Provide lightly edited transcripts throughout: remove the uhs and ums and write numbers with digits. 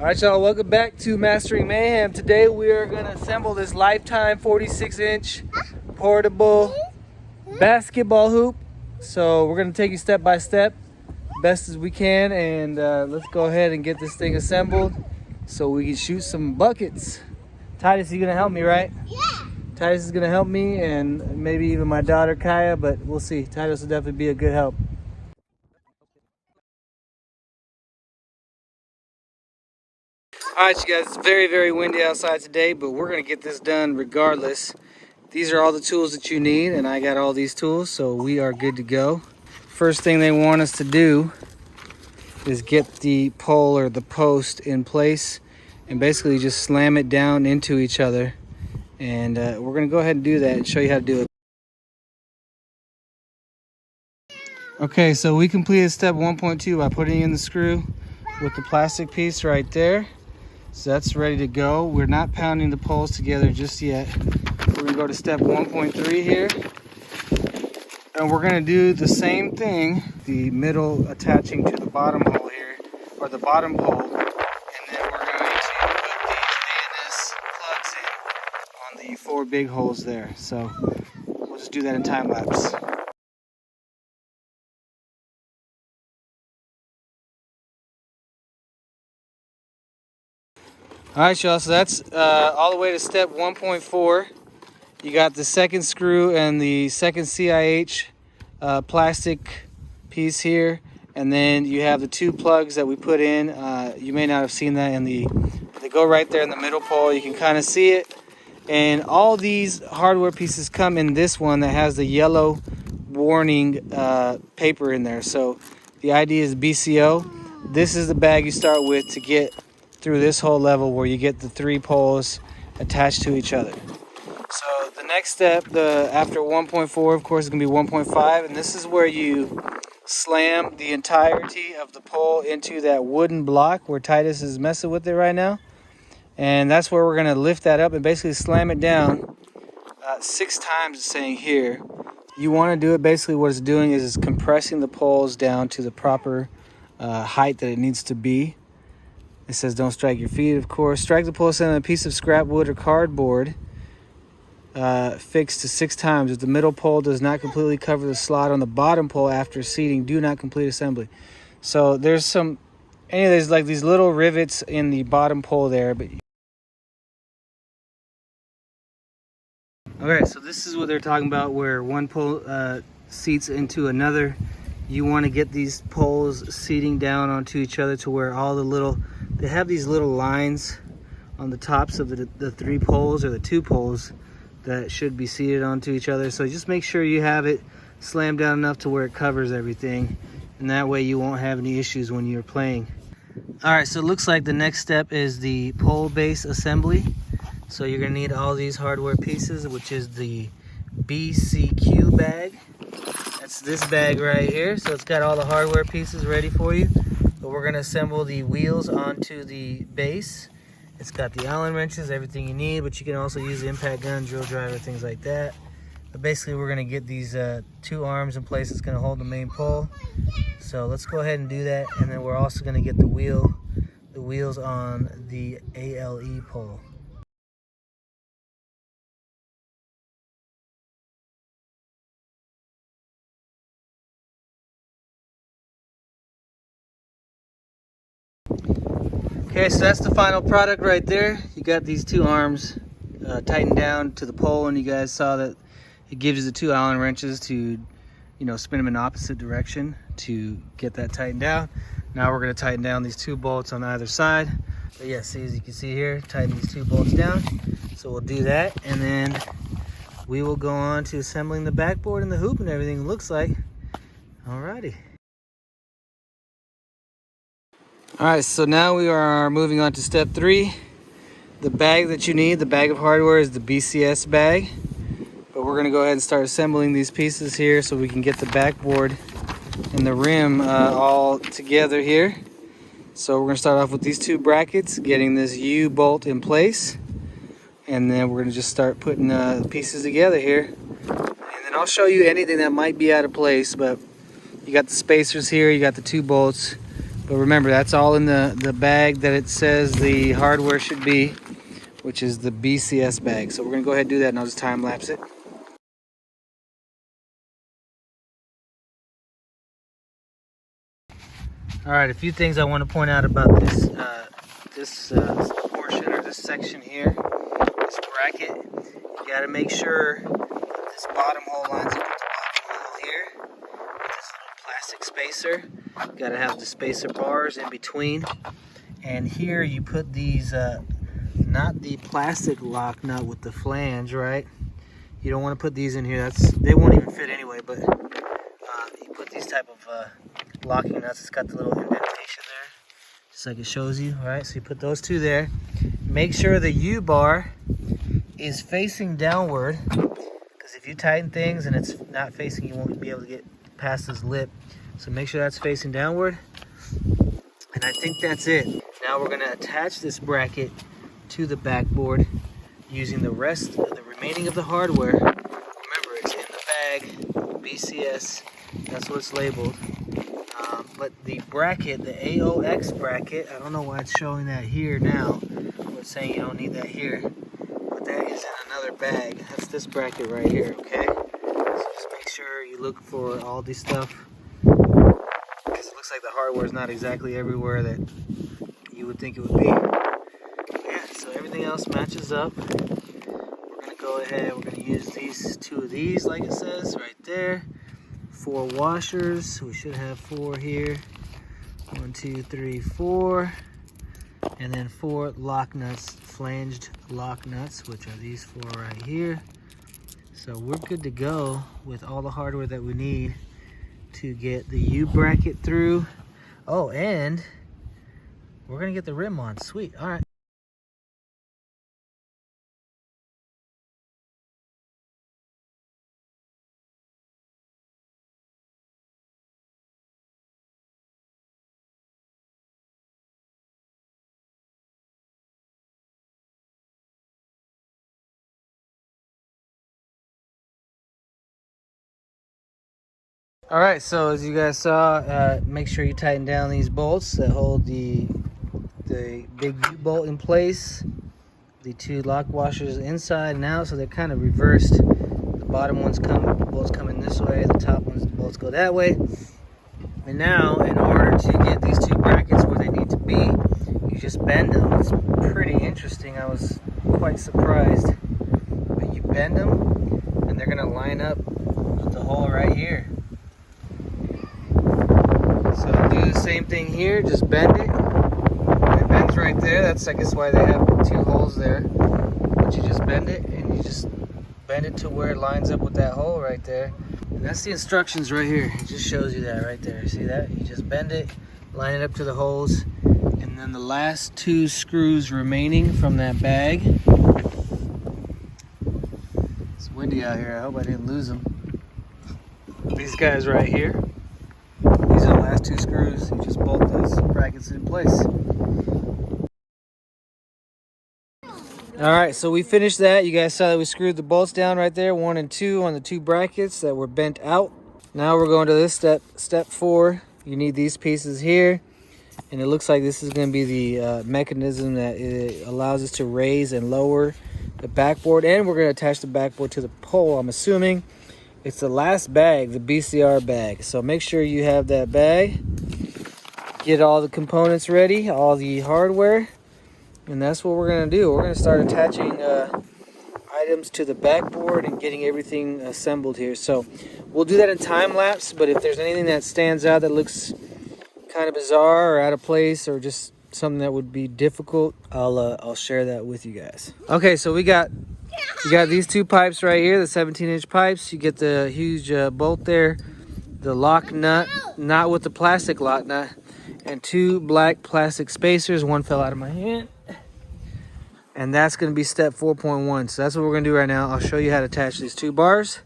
All right, y'all, welcome back to Mastering Mayhem. Today we are gonna assemble this Lifetime 46-inch portable basketball hoop. So we're gonna take you step by step, best as we can, and let's go ahead and get this thing assembled so we can shoot some buckets. Titus, you gonna help me, right? Yeah. Titus is gonna help me, and maybe even my daughter Kaya, but we'll see. Titus will definitely be a good help. All right, you guys, it's very, very windy outside today, but we're gonna get this done regardless. These are all the tools that you need, and I got all these tools, so we are good to go. First thing they want us to do is get the pole or the post in place and basically just slam it down into each other. And we're gonna go ahead and do that and show you how to do it. Okay, so we completed step 1.2 by putting in the screw with the plastic piece right there. So that's ready to go. We're not pounding the poles together just yet. We're gonna go to step 1.3 here. And we're gonna do the same thing, the middle attaching to the bottom hole here, or the bottom pole. And then we're going to put the ANS plugs in on the 4 big holes there. So we'll just do that in time lapse. All right, y'all, so that's all the way to step 1.4. You got the second screw and the second CIH plastic piece here. And then you have the 2 plugs that we put in. You may not have seen that they go right there in the middle pole. You can kind of see it. And all these hardware pieces come in this one that has the yellow warning paper in there. So the idea is BCO. This is the bag you start with to get through this whole level where you get the 3 poles attached to each other. So the next step, after 1.4, of course, is going to be 1.5, and this is where you slam the entirety of the pole into that wooden block where Titus is messing with it right now. And that's where we're going to lift that up and basically slam it down 6 times, it's saying here. You want to do it, basically what it's doing is it's compressing the poles down to the proper height that it needs to be. It says don't strike your feet, of course. Strike the post on a piece of scrap wood or cardboard fixed to 6 times. If the middle pole does not completely cover the slot on the bottom pole after seating, do not complete assembly. So there's there's like these little rivets in the bottom pole there. But okay, so this is what they're talking about, where one pole seats into another. You want to get these poles seating down onto each other to where all they have these little lines on the tops of the 3 poles or the 2 poles that should be seated onto each other. So just make sure you have it slammed down enough to where it covers everything, and that way you won't have any issues when you're playing. All right, so it looks like the next step is the pole base assembly. So you're gonna need all these hardware pieces, which is the BCQ bag. That's this bag right here. So it's got all the hardware pieces ready for you. But we're gonna assemble the wheels onto the base. It's got the Allen wrenches, everything you need, but you can also use the impact gun, drill driver, things like that. But basically we're gonna get these 2 arms in place that's gonna hold the main pole. So let's go ahead and do that. And then we're also gonna get the wheels on the ALE pole. Okay, so that's the final product right there. You got these 2 arms tightened down to the pole, and you guys saw that it gives you the 2 Allen wrenches to, spin them in opposite direction to get that tightened down. Now we're going to tighten down these 2 bolts on either side. But yeah, see, as you can see here, tighten these 2 bolts down. So we'll do that, and then we will go on to assembling the backboard and the hoop and everything, it looks like. Alrighty. All right, so now we are moving on to step 3. The bag that you need, the bag of hardware, is the BCS bag. But we're gonna go ahead and start assembling these pieces here so we can get the backboard and the rim all together here. So we're gonna start off with these 2 brackets, getting this U-bolt in place. And then we're gonna just start putting the pieces together here. And then I'll show you anything that might be out of place, but you got the spacers here, you got the 2 bolts. But remember, that's all in the bag that it says the hardware should be, which is the BCS bag. So we're gonna go ahead and do that, and I'll just time lapse it. All right, a few things I want to point out about this portion or this section here, this bracket. You got to make sure this bottom hole lines up with the bottom hole here. This little plastic spacer. You got to have the spacer bars in between. And here you put these, not the plastic lock nut with the flange, right? You don't want to put these in here. They won't even fit anyway, but you put these type of locking nuts. It's got the little indentation there, just like it shows you, right? So you put those two there. Make sure the U-bar is facing downward, because if you tighten things and it's not facing, you won't be able to get past this lip. So make sure that's facing downward. And I think that's it. Now we're gonna attach this bracket to the backboard using the remaining of the hardware. Remember, it's in the bag, BCS, that's what it's labeled. But the bracket, the AOX bracket, I don't know why it's showing that here now. It's saying you don't need that here. But that is in another bag. That's this bracket right here, okay? So just make sure you look for all this stuff, because it looks like the hardware is not exactly everywhere that you would think it would be. Yeah, so everything else matches up. We're gonna go ahead, we're gonna use two of these like it says right there. 4 washers, we should have 4 here. 1, 2, 3, 4. And then 4 lock nuts, flanged lock nuts, which are these 4 right here. So we're good to go with all the hardware that we need to get the U bracket through. Oh, and we're gonna get the rim on. Sweet. All right. All right, so as you guys saw, make sure you tighten down these bolts that hold the big U-bolt in place. The 2 lock washers inside and out, so they're kind of reversed. The bottom bolts coming this way, the top bolts go that way. And now, in order to get these 2 brackets where they need to be, you just bend them. It's pretty interesting. I was quite surprised. But you bend them, and they're gonna line up with the hole right here. So do the same thing here, just bend it. It bends right there. That's, I guess, why they have 2 holes there. But you just bend it, and you just bend it to where it lines up with that hole right there. And that's the instructions right here. It just shows you that right there. See that? You just bend it, line it up to the holes, and then the last 2 screws remaining from that bag. It's windy out here. I hope I didn't lose them. These guys right here. These are the last 2 screws. You just bolt those brackets in place. All right, so we finished that. You guys saw that we screwed the bolts down right there, 1 and 2 on the 2 brackets that were bent out. Now we're going to this step 4. You need these pieces here, and it looks like this is going to be the mechanism that it allows us to raise and lower the backboard, and we're going to attach the backboard to the pole. I'm assuming it's the last bag, the BCR bag. So make sure you have that bag. Get all the components ready, all the hardware. And that's what we're going to do. We're going to start attaching items to the backboard and getting everything assembled here. So we'll do that in time lapse, but if there's anything that stands out that looks kind of bizarre or out of place or just something that would be difficult, I'll share that with you guys. Okay, so we got these 2 pipes right here, the 17-inch pipes. You get the huge bolt there, the lock nut, not with the plastic lock nut, and 2 black plastic spacers. 1 fell out of my hand. And that's going to be step 4.1. So that's what we're going to do right now. I'll show you how to attach these 2 bars.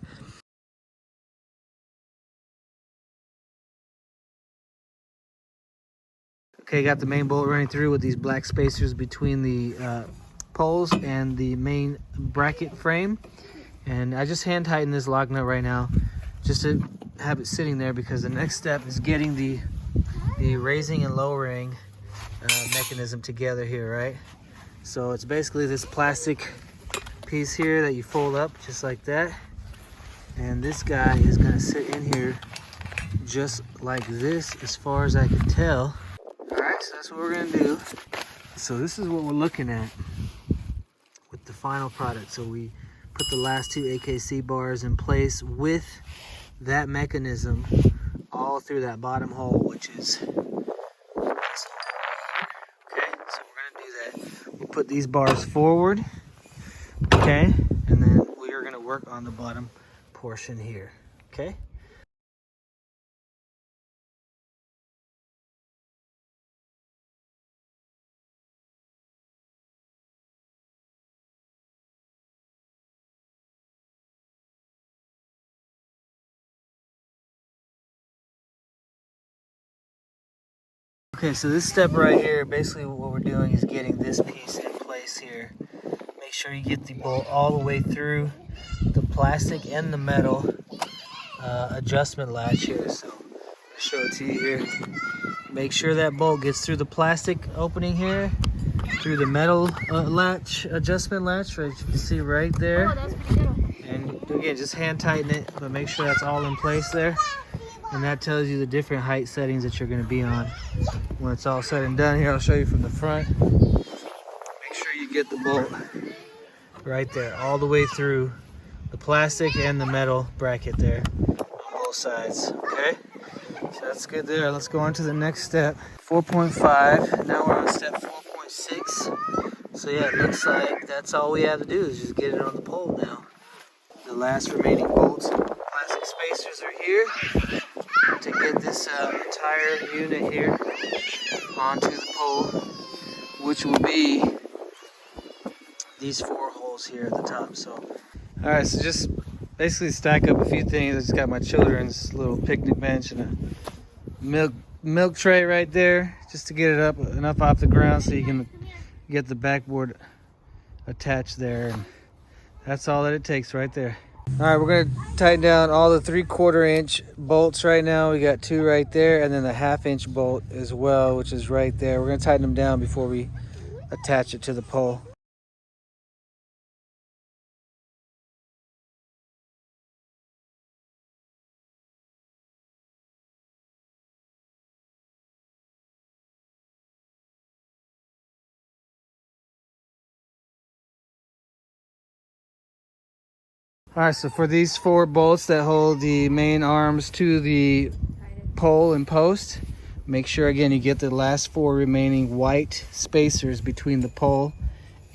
Okay, got the main bolt running through with these black spacers between the poles and the main bracket frame. And I just hand tighten this lock nut right now just to have it sitting there, because the next step is getting the the raising and lowering mechanism together here, right? So it's basically this plastic piece here that you fold up just like that. And this guy is gonna sit in here just like this as far as I can tell. All right, so that's what we're gonna do. So this is what we're looking at with the final product. So we put the last 2 AKC bars in place with that mechanism all through that bottom hole, which is this hole right here. Okay, so we're gonna do that. We'll put these bars forward, okay, and then we are gonna work on the bottom portion here, okay? Okay, so this step right here, basically what we're doing is getting this piece in place here. Make sure you get the bolt all the way through the plastic and the metal adjustment latch here. So I'll show it to you here. Make sure that bolt gets through the plastic opening here, through the metal latch, adjustment latch, right? You can see right there. And again, just hand tighten it, but make sure that's all in place there. And that tells you the different height settings that you're going to be on. When it's all said and done here, I'll show you from the front. Make sure you get the bolt right there, all the way through the plastic and the metal bracket there on both sides, okay? So that's good there. Let's go on to the next step. 4.5, now we're on step 4.6. So yeah, it looks like that's all we have to do is just get it on the pole now. The last remaining bolts, plastic spacers are here to get this entire unit here onto the pole, which will be these 4 holes here at the top. So all right, so just basically stack up a few things. I just got my children's little picnic bench and a milk tray right there, just to get it up enough off the ground so you can get the backboard attached there, and that's all that it takes right there. All right, we're gonna tighten down all the 3/4 inch bolts right now. We got 2 right there, and then the 1/2 inch bolt as well, which is right there. We're gonna tighten them down before we attach it to the pole. All right, so for these 4 bolts that hold the main arms to the pole and post, make sure again you get the last 4 remaining white spacers between the pole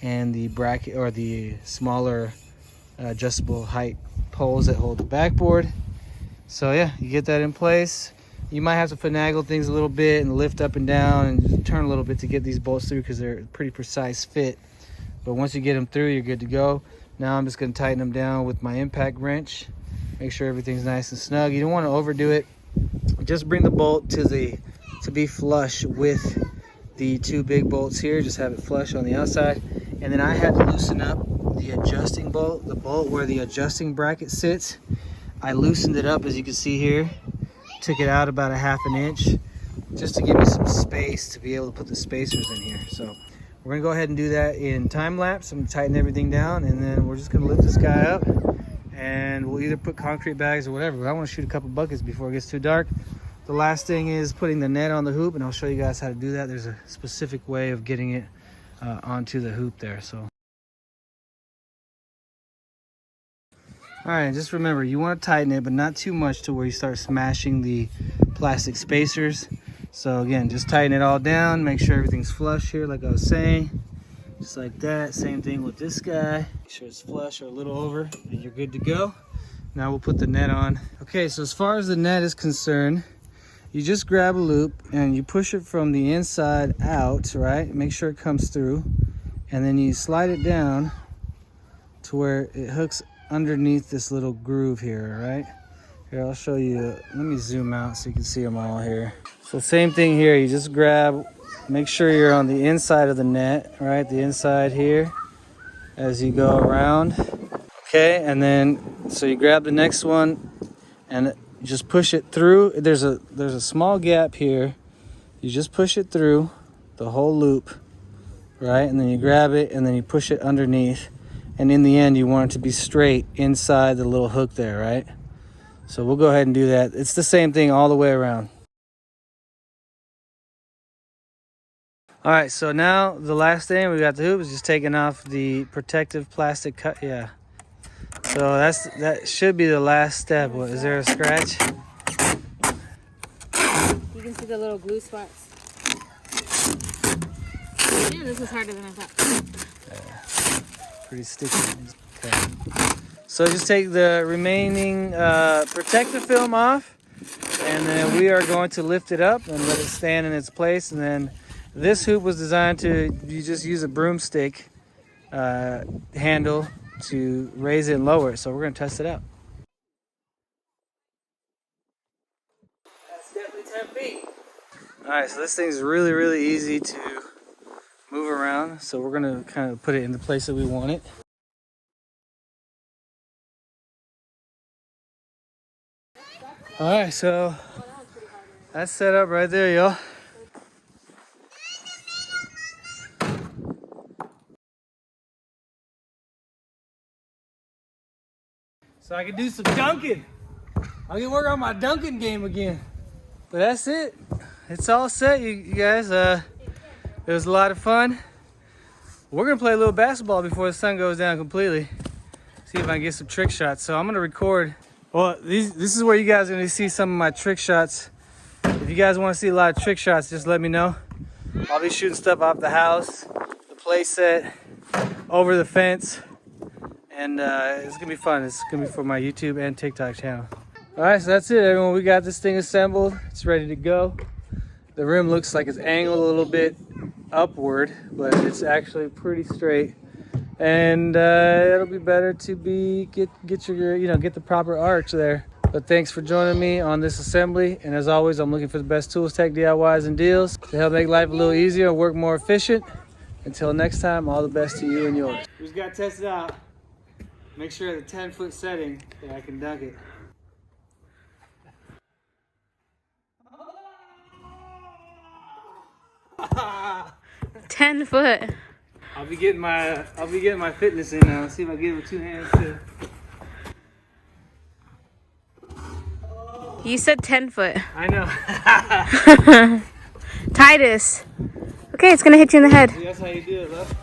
and the bracket, or the smaller adjustable height poles that hold the backboard. So yeah, you get that in place. You might have to finagle things a little bit and lift up and down and turn a little bit to get these bolts through, because they're a pretty precise fit. But once you get them through, you're good to go. Now I'm just going to tighten them down with my impact wrench. Make sure everything's nice and snug. You don't want to overdo it. Just bring the bolt to be flush with the 2 big bolts here. Just have it flush on the outside. And then I had to loosen up the adjusting bolt, the bolt where the adjusting bracket sits. I loosened it up, as you can see here. Took it out about a 1/2 inch just to give me some space to be able to put the spacers in here. So we're gonna go ahead and do that in time lapse. I'm gonna tighten everything down, and then we're just gonna lift this guy up, and we'll either put concrete bags or whatever. But I want to shoot a couple buckets before it gets too dark. The last thing is putting the net on the hoop, and I'll show you guys how to do that. There's a specific way of getting it onto the hoop there. So all right, just remember, you want to tighten it, but not too much to where you start smashing the plastic spacers. So again, just tighten it all down. Make sure everything's flush here, like I was saying. Just like that. Same thing with this guy. Make sure it's flush or a little over, and you're good to go. Now we'll put the net on. Okay, so as far as the net is concerned, you just grab a loop and you push it from the inside out, right? Make sure it comes through. And then you slide it down to where it hooks underneath this little groove here, right? Here, I'll show you. Let me zoom out so you can see them all here. So same thing here. You just grab, make sure you're on the inside of the net, right? The inside here as you go around. Okay, and then so you grab the next one and just push it through. There's a small gap here you just push it through the whole loop, right? And then you grab it and then you push it underneath. And in the end, you want it to be straight inside the little hook there, right? So we'll go ahead and do that. It's the same thing all the way around. All right, so now the last thing, we got the hoop, is just taking off the protective plastic cut. Yeah. So that should be the last step. What, is there a scratch? You can see the little glue spots. Yeah, this is harder than I thought. Yeah, pretty sticky. Okay. So just take the remaining protective film off, and then we are going to lift it up and let it stand in its place. And then this hoop was designed to, you just use a broomstick handle to raise it and lower it. So we're going to test it out. That's definitely 10 feet. All right, so this thing's really, really easy to move around. So we're going to kind of put it in the place that we want it. All right, so that's set up right there, y'all. So I can do some dunking. I can work on my dunking game again. But that's it. It's all set, you guys. It was a lot of fun. We're gonna play a little basketball before the sun goes down completely. See if I can get some trick shots. So I'm gonna record. Well, this is where you guys are gonna see some of my trick shots. If you guys want to see a lot of trick shots, just let me know. I'll be shooting stuff off the house, the play set, over the fence. And it's gonna be fun. It's gonna be for my YouTube and TikTok channel. All right, so that's it, everyone. We got this thing assembled. It's ready to go. The rim looks like it's angled a little bit upward, but it's actually pretty straight. And it'll be better to get your get the proper arch there. But thanks for joining me on this assembly. And as always, I'm looking for the best tools, tech, DIYs, and deals to help make life a little easier and work more efficient. Until next time, all the best to you and yours. We just got to test it out. Make sure at the 10-foot setting that I can dunk it. 10 foot. I'll be getting my fitness in now. See if I get it with 2 hands too. You said 10 foot. I know. Titus. Okay, it's gonna hit you in the head. See, that's how you do it, love.